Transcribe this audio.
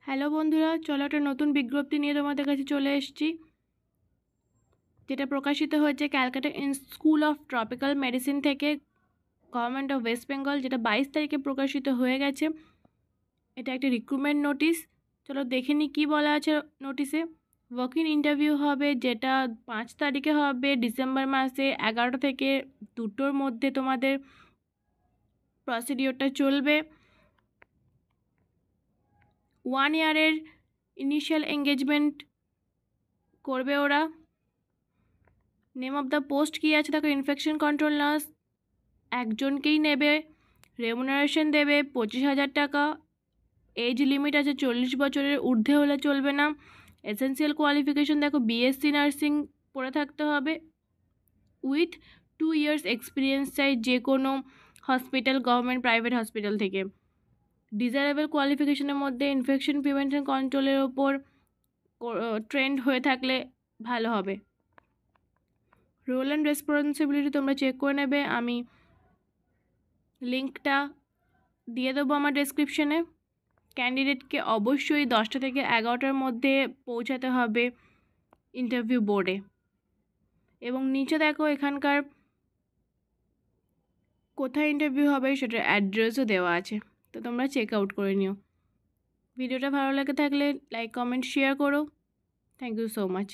Hello বন্ধুরা, চলো একটা নতুন বিজ্ঞপ্তি নিয়ে তোমাদের কাছে চলে এসেছি, যেটা প্রকাশিত হয়েছে Calcutta school of tropical medicine থেকে, গভর্নমেন্ট অফ ওয়েস্ট বেঙ্গল, যেটা 22 তারিখে প্রকাশিত হয়ে গেছে। এটা একটা রিক্রুটমেন্ট নোটিশ। চলো দেখে নিই কী বলা আছে নোটিশে। ওয়াক ইন ইন্টারভিউ হবে, যেটা 5 তারিখে হবে, ডিসেম্বর মাসে 11টা থেকে 2টোর মধ্যে তোমাদের প্রসিডিওরটা চলবে। 1 ইয়ারের ইনিশিয়াল এঙ্গেজমেন্ট করবে ওরা। নেম অফ দ্য পোস্ট কী আছে দেখো, ইনফেকশন কন্ট্রোল নার্স, একজনকেই নেবে। রেমুনারেশন দেবে 25,000 টাকা। এজ লিমিট আছে 40 বছরের ঊর্ধ্বে হলে চলবে না। এসেন্সিয়াল কোয়ালিফিকেশন দেখো, বিএসসি নার্সিং পড়ে থাকতে হবে উইথ 2 ইয়ার্স এক্সপিরিয়েন্স চাই যে কোনো হসপিটাল, গভর্নমেন্ট প্রাইভেট হসপিটাল থেকে। ডিজায়ারেবল কোয়ালিফিকেশনের মধ্যে ইনফেকশন প্রিভেনশন কন্ট্রোলের ওপর ট্রেন্ড হয়ে থাকলে ভালো হবে। রোল অ্যান্ড রেসপন্সিবিলিটি তোমরা চেক করে নেবে, আমি লিঙ্কটা দিয়ে দেবো আমার ডেসক্রিপশনে। ক্যান্ডিডেটকে অবশ্যই 10টা থেকে 11টার মধ্যে পৌঁছাতে হবে ইন্টারভিউ বোর্ডে। এবং নিচে দেখো এখানকার কোথায় ইন্টারভিউ হবে সেটার অ্যাড্রেসও দেওয়া আছে, তো তোমরা চেক আউট করে নিও। ভিডিওটা ভালো লাগে থাকলে লাইক, কমেন্ট, শেয়ার করো। Thank you so much.